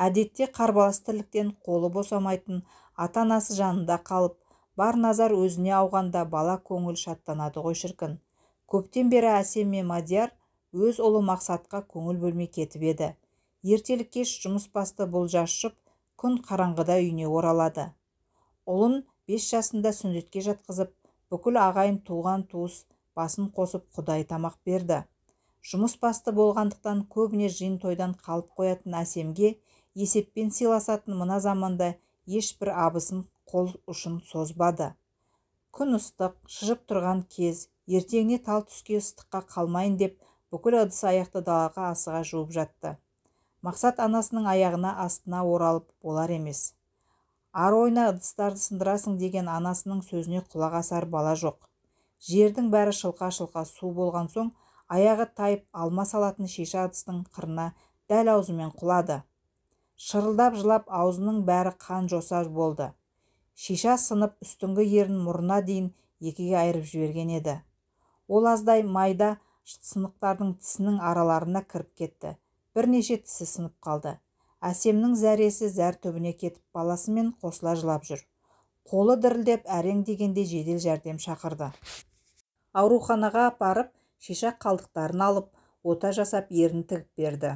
Әдетте қарбалас тірліктен қолы босамайтын ата-анасы жанында қалып, бар назар өзіне ауғанда бала көңіл шаттанады ғой шіркін. Көптен бері Әсем мен Мадияр өз ұлы Мақсатқа көңіл бөлмей кетіп еді. Ертелі кеш жұмыс басты бұл жас жұп күн қараңғыда үйіне оралады. Ұлын 5 жасында сүндетке жатқызып, бүкіл ағайын туған туыс басын қосып Құдай тамақ берді. Жұмыс басты болғандықтан көбіне жиын тойдан қалып қоятын Әсемге есеппен сыйласатын мына заманда ешбір абысын қол ұшын созбады. Күн ыстық, шыжып тұрған кез, ертеңіне тал түске ыстыққа қалмайын деп бүкіл ыдыс аяқты далаға асыға жуып жатты. Мақсат анасының аяғына астына оралып болар емес. Ар ойна ыдыстарды сындырасың деген анасының сөзіне құлақ асар бала жоқ. Жердің бәрі шылқа-шылқа су болған соң, аяғы тайып алма салатын шиша ыдыстың қырына дәл аузымен құлады. Шырылдап жылап аузының бәрі қан жоса болды. Шиша сынып үстіңгі ерін мұрнына дейін екіге айырып жіберген еді. Ол аздай майда сынықтардың тісінің араларына кіріп кетті. Бірнеше тісі сынып қалды. Әсемнің зәресі зәр түбіне кетіп баласымен қосыла жылап жүр. Қолы дірілдеп әрең дегенде жедел жәрдем шақырды. Ауруханаға апарып, шиша қалдықтарын алып, ота жасап ерін тігіп берді.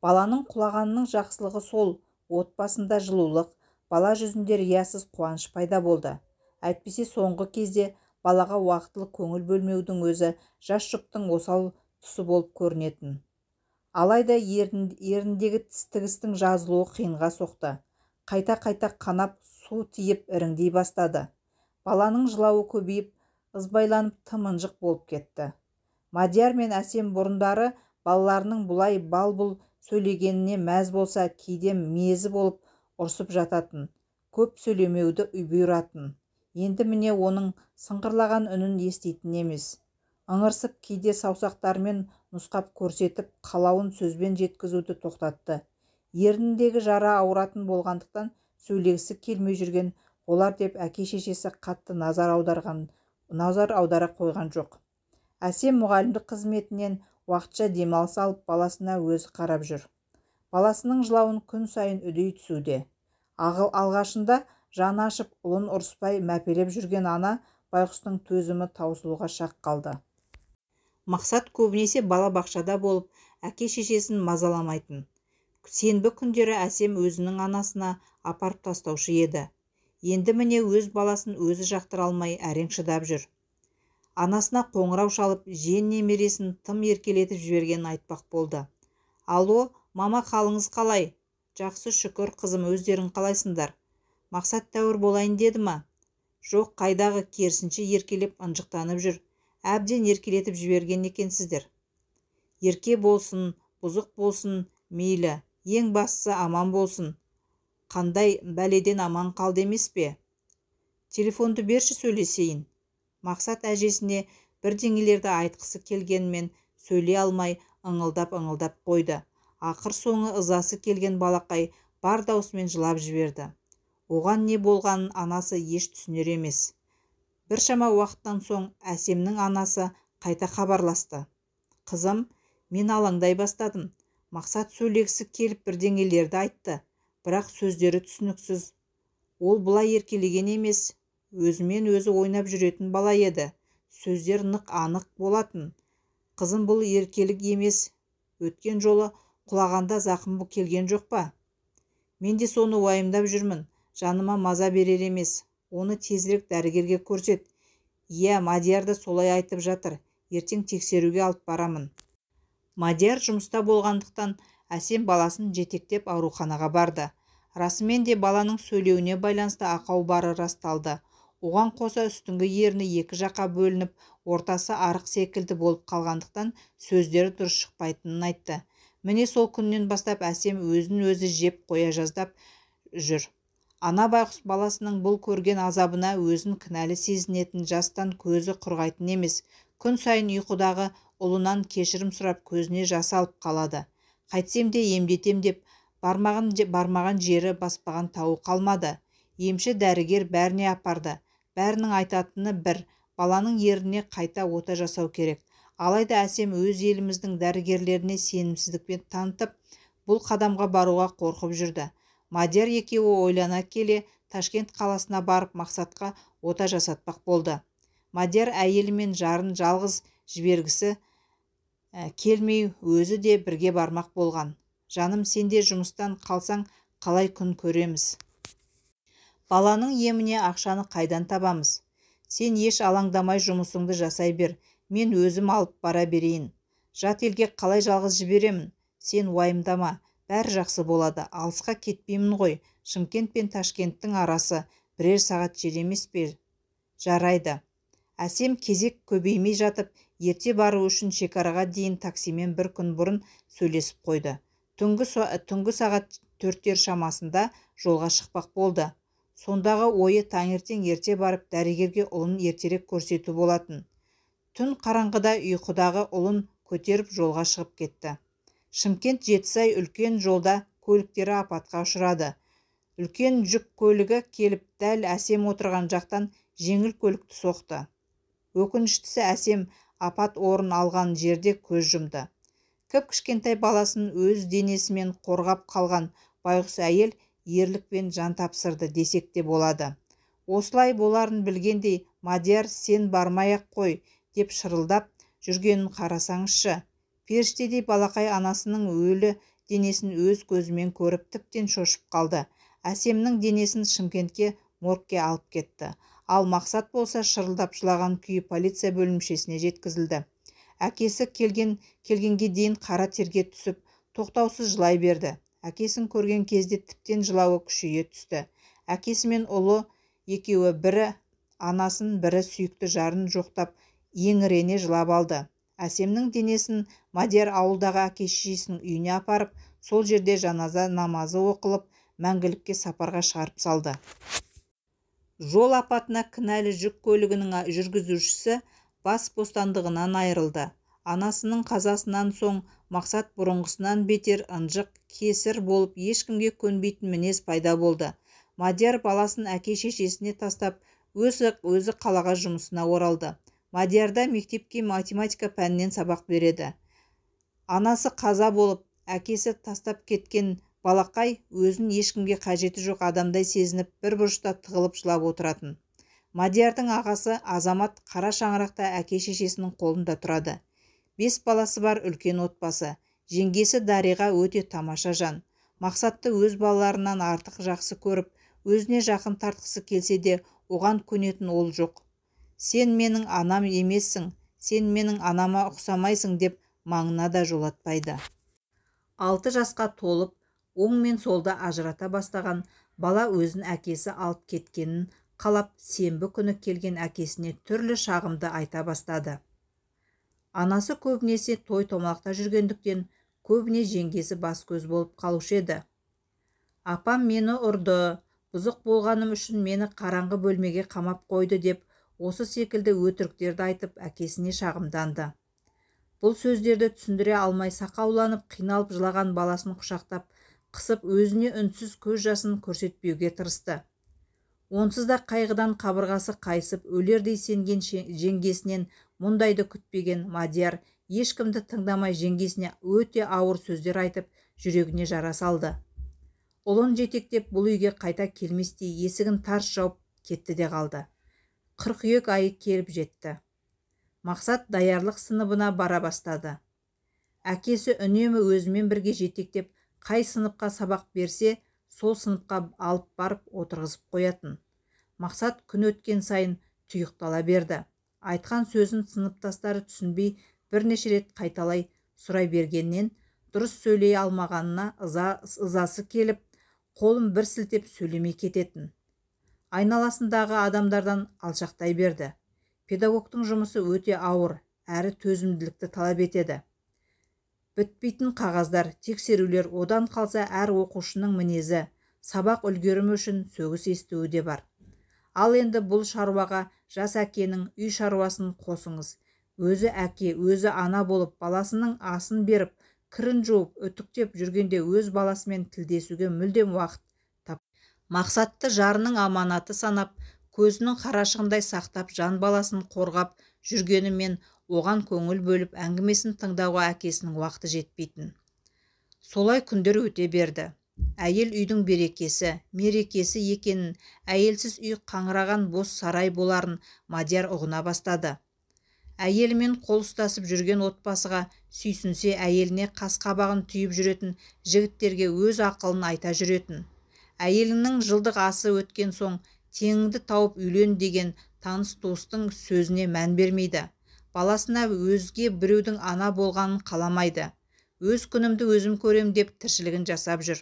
Баланың құлағанының жақсылығы сол, отбасында жылулық, бала жүзінде риясыз қуаныш пайда болды. Әйтпесе соңғы кезде балаға уақытылы көңіл бөлмеудің өзі жас жұптың осал тұсы болып көрінетін. Алайда еріндегі тігістің жазылуы қиынға соқты. Қайта-қайта қанап, су тиіп іріңдей бастады. Баланың жылауы көбейіп, ызбайланып тым-ынжық болып кетті. Мадияр мен Әсем бұрындары балаларының бұлай бал-бұл сөйлегеніне мәз болса, кейде мезі болып ұрсып жататын, көп сөйлемеуді бұйыратын. Енді міне оның сыңғырлаған үнін еститін емес. Ыңырсып кейде саусақтарымен нұсқап көрсетіп, қалауын сөзбен жеткізуді тоқтатты. Ерніндегі жара ауыратын болғандықтан сөйлегісі келмей жүрген олар деп әке-шешесі қатты назар аудара қойған жоқ. Әсем мұғалімдік қызметінен уақытша демалыс алып, баласына өзі қарап жүр. Баласының жылауын күн сайын үдей түсуде. Алғашында жаны ашып, ұлын ұрыспай мәпелеп жүрген ана байғұстың төзімі таусылуға шақ қалды. Мақсат көбінесе бала бақшада болып, әке-шешесін мазаламайтын. Сенбі күндері Әсем өзінің анасына апарып тастаушы еді. Енді міне өз баласын өзі жақтыра алмай әрең шыдап жүр. Анасына қоңырау шалып, жиен немересін тым еркелетіп жібергенін айтпақ болды. Алло, мама, қалыңыз қалай? Жақсы, шүкір, қызым, өздерің қалайсыңдар? Мақсат тәуір болайын деді ма? Жоқ, қайдағы, керісінше еркелеп ынжықтанып жүр. Әбден еркелетіп жіберген екенсіздер. Ерке болсын, бұзық болсын, мейлі, ең бастысы аман болсын. Қандай бәледен аман қалды емес пе? Телефонды берші, сөйлесейін. Мақсат әжесіне бірдеңелерді айтқысы келгенмен сөйлей алмай ыңылдап қойды. Ақыр соңы ызасы келген балақай бар даусымен жылап жіберді. Оған не болғанын анасы еш түсінер емес. Біршама уақыттан соң Әсемнің анасы қайта хабарласты. Қызым, мен алаңдай бастадым. Мақсат сөйлегісі келіп бірдеңелерді айтты, бірақ сөздері түсініксіз. Ол бұлай еркелеген емес, өзімен өзі ойнап жүретін бала еді. Сөздер анық болатын. Қызым, бұл еркелік емес. Өткен жолы құлағанда зақым келген жоқ па? Мен де соны уайымдап жүрмін. Жаныма маза берер емес. Оны тезірек дәрігерге көрсет. Иә, Мадияр да солай айтып жатыр. Ертең тексеруге алып барамын. Мадияр жұмыста болғандықтан Әсем баласын жетектеп ауруханаға барды. Расымен де баланың сөйлеуіне байланысты ақау бары расталды. Оған қоса үстіңгі ерні екі жаққа бөлініп, ортасы арық секілді болып қалғандықтан сөздері дұрыс шықпайтынын айтты. Міне сол күннен бастап Әсем өзін өзі жеп қоя жаздап жүр. Ана байғұс баласының бұл көрген азабына өзін кінәлі сезінетін, жастан көзі құрғайтын емес. Күн сайын ұйқыдағы ұлынан кешірім сұрап көзіне жас алып қалады. Қайтсем де емдетем деп бармаған жері баспаған тауы қалмады. Емші дәрігер бәріне апарды. Бәрінің айтатыны бір, баланың еріне қайта ота жасау керек. Алайда Әсем өз еліміздің дәрігерлеріне сенімсіздікпен танытып, бұл қадамға баруға қорқып жүрді. Мадияр екеуі ойлана келе Ташкент қаласына барып Мақсатқа ота жасатпақ болды. Мадияр әйелі мен жарын жалғыз жібергісі келмей өзі де бірге бармақ болған. Жаным, сен де жұмыстан қалсаң қалай күн көреміз? Баланың еміне ақшаны қайдан табамыз? Сен еш алаңдамай жұмысыңды жасай бер, мен өзім алып бара берейін. Жат елге қалай жалғыз жіберемін? Сен уайымдама, бәрі жақсы болады, алысқа кетпеймін ғой. Шымкент пен Ташкенттің арасы бірер сағат жер емес пе? Жарайды. Әсем кезек көбеймей жатып, ерте бару үшін шекараға дейін таксимен бір күн бұрын сөйлесіп қойды. Түнгі сағат 4-тер шамасында жолға шықпақ болды. Сондағы ойы таңертең ерте барып дәрігерге ұлын ертерек көрсету болатын. Түн қараңғыда ұйқыдағы ұлын көтеріп жолға шығып кетті. Шымкент Жетісай үлкен жолда көліктері апатқа ұшырады. Үлкен жүк көлігі келіп дәл Әсем отырған жақтан жеңіл көлікті соқты. Өкініштісі, Әсем апат орын алған жерде көз жұмды. Кіп-кішкентай баласын өз денесімен қорғап қалған байғұс әйел ерлікпен жан тапсырды десек те болады. Осылай боларын білгендей, Мадияр сен бармай-ақ қой деп шырылдап жүргенін қарасаңызшы. Періштедей балақай анасының өлі денесін өз көзімен көріп тіптен шошып қалды. Әсемнің денесін Шымкентке моргке алып кетті. Ал Мақсат болса шырылдап жылаған күйі полиция бөлімшесіне жеткізілді. Әкесі келгенге дейін қара терге түсіп, тоқтаусыз жылай берді. Әкесін көрген кезде тіптен жылауы күшейе түсті. Әкесі мен ұлы екеуі бірі анасын, бірі сүйікті жарын жоқтап, еңірене жылап алды. Әсемнің денесін Мадияр ауылдағы әке-шешесінің үйіне апарып, сол жерде жаназа намазы оқылып, мәңгілікке сапарға шығарып салды. Жол апатына кінәлі жүк көлігінің жүргізушісі бас бостандығынан айырылды. Анасының қазасынан соң Мақсат бұрынғысынан бетер ынжық, кесір болып ешкімге көнбейтін мінез пайда болды. Мадияр баласын әке-шешесіне тастап, өзі қалаға жұмысына оралды. Мадиярда мектепке математика пәнінен сабақ береді. Анасы қаза болып, әкесі тастап кеткен балақай өзін ешкімге қажеті жоқ адамдай сезініп, бір бұрышта тығылып жылап отыратын. Мадиярдың ағасы Азамат қара шаңырақта әке-шешесінің қолында тұрады. 5 баласы бар үлкен отбасы. Жеңгесі Дариға өте тамаша жан. Мақсатты өз балаларынан артық жақсы көріп, өзіне жақын тартқысы келсе де, оған көнетін ол жоқ. Сен менің анам емессің, сен менің анама ұқсамайсың деп маңына да жолатпайды. 6 жасқа толып, оң мен солда ажырата бастаған бала өзін әкесі алып кеткенін қалап, сенбі күні келген әкесіне түрлі шағымды айта бастады. Анасы көбінесе той-томалақта жүргендіктен, көбіне жеңгесі бас көз болып қалушы еді. Апам мені ұрды, бұзық болғаным үшін мені қараңғы бөлмеге қамап қойды деп, осы секілді өтіріктерді айтып әкесіне шағымданды. Бұл сөздерді түсіндіре алмай сақауланып, қиналып жылаған баласын құшақтап, қысып өзіне үнсіз көз жасын көрсетпеуге тырысты. Онсыз да қайғыдан қабырғасы қайысып, өлердей сенген жеңгесінен мұндайды күтпеген Мадияр ешкімді тыңдамай жеңгесіне өте ауыр сөздер айтып, жүрегіне жара салды. Ұлын жетектеп бұл үйге қайта келместей есігін тарс жауып кетті де қалды. Қыркүйек айы келіп жетті. Мақсат даярлық сыныбына бара бастады. Әкесі үнемі өзімен бірге жетектеп, қай сыныпқа сабақ берсе, сол сыныпқа алып барып отырғызып қоятын. Мақсат күн өткен сайын тұйықтала берді. Айтқан сөзін сыныптастары түсінбей бірнеше рет қайталай сұрай бергеннен, дұрыс сөйлей алмағанына ызасы келіп, қолын бір сілтеп сөйлемей кететін. Айналасындағы адамдардан алшақтай берді. Педагогтың жұмысы өте ауыр, әрі төзімділікті талап етеді. Бітпейтін қағаздар, тексерулер, одан қалса әр оқушының мінезі, сабақ үлгерімі үшін сөгіс естуі де бар. Ал енді бұл шаруаға жас әкенің үй шаруасын қосыңыз. Өзі әке, өзі ана болып, баласының асын беріп, кірін жуып, үтіктеп жүргенде өз баласымен тілдесуге мүлдем уақыт тап. Мақсатты жарының аманаты санап, көзінің қарашығындай сақтап, жан баласын қорғап жүргенімен оған көңіл бөліп әңгімесін тыңдауға әкесінің уақыты жетпейтін. Солай күндер өте берді. Әйел үйдің берекесі, мерекесі екенін, әйелсіз үй қаңыраған бос сарай боларын Мадияр ұғына бастады. Әйелімен қол ұстасып жүрген отбасыға сүйсінсе, әйеліне қас-қабағын түйіп жүретін жігіттерге өз ақылын айта жүретін. Әйелінің жылдық асы өткен соң теңіңді тауып үйлен деген таныс достың сөзіне мән бермейді. Баласына өзге біреудің ана болғанын қаламайды. Өз күнімді өзім көрем деп тіршілігін жасап жүр.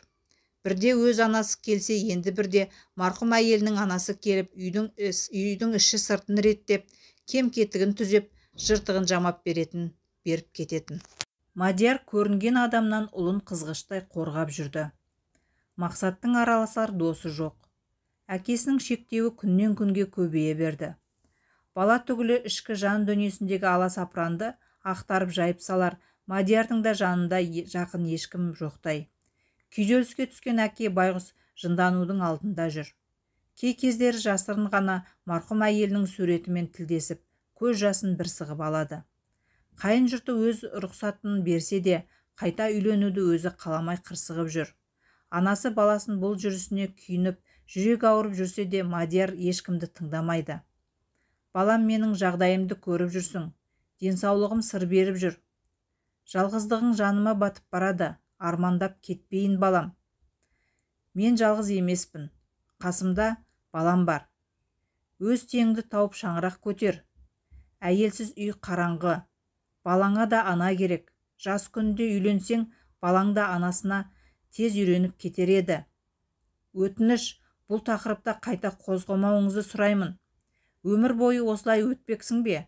Бірде өз анасы келсе, енді бірде марқұм әйелінің анасы келіп, үйдің іші сыртын реттеп, кем-кетігін түзеп, жыртығын жамап беріп кететін. Мадияр көрінген адамнан ұлын қызғыштай қорғап жүрді. Мақсаттың араласар досы жоқ. Әкесінің шектеуі күннен күнге көбейе берді. Бала түгілі ішкі жан дүниесіндегі аласапыранды ақтарып жайып салар, Мадиярдың да жанында жақын ешкім жоқтай. Күйзеліске түскен әке байғұс жынданудың алдында жүр. Кей кездері жасырын ғана марқұм әйелінің суретімен тілдесіп, көз жасын бір сығып алады. Қайын жұрты өз рұқсатын берсе де, қайта үйленуді өзі қаламай қырсығып жүр. Анасы баласын бұл жүрісіне күйініп, жүрек ауырып жүрсе де, Мадияр ешкімді тыңдамайды. Балам, менің жағдайымды көріп жүрсің, денсаулығым сыр беріп жүр. Жалғыздығың жаныма батып барады, армандап кетпейін балам. Мен жалғыз емеспін, қасымда балам бар. Өз теңіңді тауып шаңырақ көтер. Әйелсіз үй қараңғы, балаңа да ана керек. Жас күнде үйленсең, балаң да анасына тез үйреніп кетер еді. Өтініш, бұл тақырыпта қайта қозғамауыңызды сұраймын. Өмір бойы осылай өтпексің бе?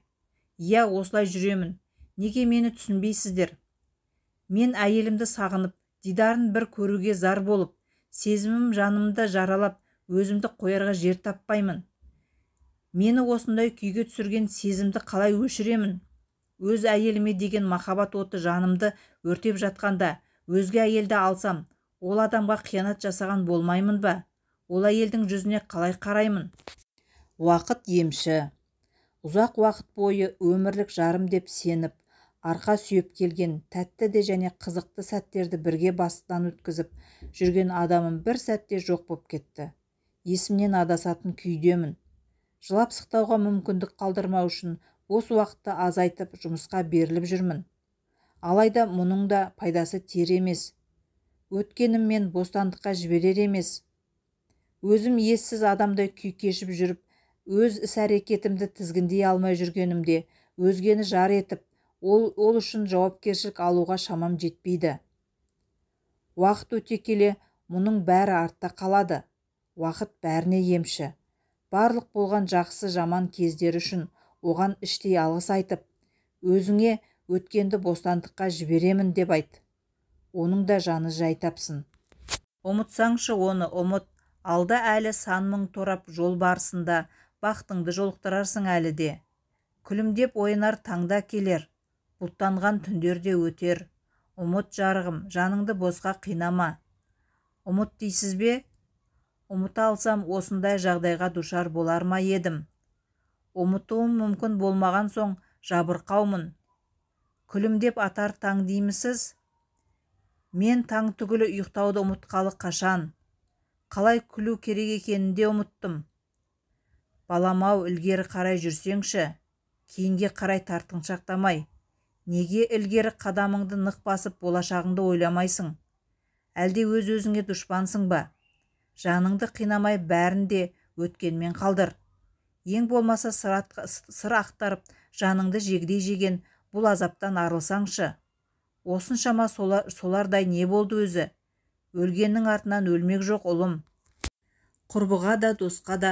Иә, осылай жүремін. Неге мені түсінбейсіздер? Мен әйелімді сағынып, дидарын бір көруге зар болып, сезімім жанымды жаралап, өзімді қоярға жер таппаймын. Мені осындай күйге түсірген сезімді қалай өшіремін? Өз әйеліме деген махаббат оты жанымды өртеп жатқанда, өзге әйелді алсам, ол адамға қиянат жасаған болмаймын ба? Ол әйелдің жүзіне қалай қараймын? Уақыт емші. Ұзақ уақыт бойы өмірлік жарым деп сеніп, арқа сүйеп келген тәтті де және қызықты сәттерді бірге бастан өткізіп жүрген адамым бір сәтте жоқ боп кетті. Есімнен адасатын күйдемін. Жылап сықтауға мүмкіндік қалдырмау үшін бос уақытты азайтып жұмысқа беріліп жүрмін. Алайда мұның да пайдасы тиер емес. Өткенім мен бостандыққа жіберер емес. Өзім ессіз адамдай күй кешіп жүріп, өз іс-әрекетімді тізгіндей алмай жүргенімде, өзгені жар етіп, ол үшін жауапкершілік алуға шамам жетпейді. Уақыт өте келе, мұның бәрі артта қалады. Уақыт бәріне емші. Барлық болған жақсы жаман кездер үшін оған іштей алғыс айтып, өзіңе өткенді бостандыққа жіберемін деп айт. Оның да жаны жай тапсын. Ұмытсаңшы оны, ұмыт. Алда әлі сан мың торап жол барысында бақытыңды жолықтырарсың әлі де. Күлімдеп ойнар таңда келер, бұлттанған түндерде өтер. Ұмыт жарығым, жаныңды босқа қинама. Ұмыт дейсіз бе? Ұмыта алсам осындай жағдайға душар болар ма едім? Ұмытуым мүмкін болмаған соң жабырқаумын. Күлімдеп атар таң деймісіз? Мен таң түгілі ұйықтауды ұмытқалы қашан? Қалай күлу керек екенін де ұмыттым. Балам-ау, ілгері қарай жүрсеңші, кейінге қарай тартыншақтамай. Неге ілгері қадамыңды нық басып болашағыңды ойламайсың? Әлде өз-өзіңе дұшпансың ба? Жаныңды қинамай бәрін де өткенмен қалдыр. Ең болмаса сыр ақтарып, жаныңды жегдей жеген бұл азаптан арылсаңшы. Осыншама солардай не болды өзі? Өлгеннің артынан өлмек жоқ ұлым. Құрбыға да досқа да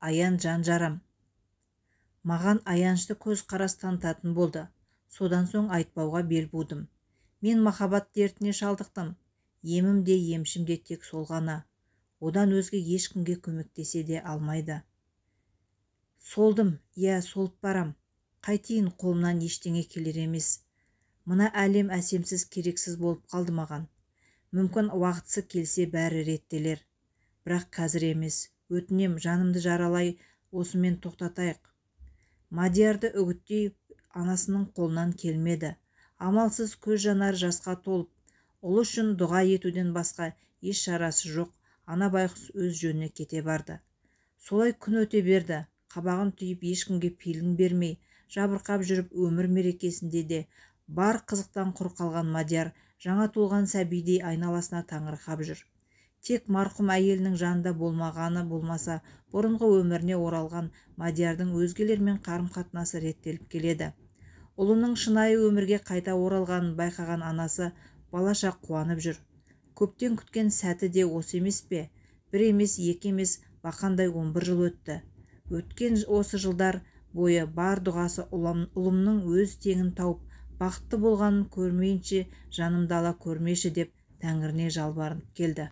аян жан жарам. Маған аянышты көз қарас танытатын болды. Содан соң айтпауға бел будым. Мен махаббат дертіне шалдықтым. Емім де емшім де тек сол ғана. Одан өзге ешкімге көмектесе де алмайды. Солдым, иә, солып барам. Қайтейін, қолымнан ештеңе келер емес. Мына әлем әсемсіз, керексіз болып қалды маған. Мүмкін уақытысы келсе бәрі реттелер. Бірақ қазір емес. Өтінем, жанымды жаралай осымен тоқтатайық. Мадиярды үгіттей анасының қолынан келмеді. Амалсыз көз жанар жасқа толып, Ұлы үшін дұға етуден басқа еш шарасы жоқ. Ана байғұс өз жөніне кете барды. Солай күн өте берді. Қабағын түйіп ешкімге пейілін бермей жабырқап жүріп өмір мерекесінде де бар қызықтан құр қалған Мадияр жаңа туылған сәбидей айналасына таңырқап жүр. Тек марқұм әйелінің жанында болмағаны болмаса, бұрынғы өміріне оралған Мадиярдың өзгелермен қарым-қатынасы реттеліп келеді. Ұлының шынайы өмірге қайта оралғанын байқаған анасы балаша қуанып жүр. Көптен күткен сәті де осы емес пе? Бір емес, екі емес, бақандай 11 жыл өтті. Өткен осы жылдар бойы бар дұғасы ұлымның өз теңін тауып, бақытты болғанын көрмейінше жанымды ала көрмеші деп Тәңіріне жалбарынып келді.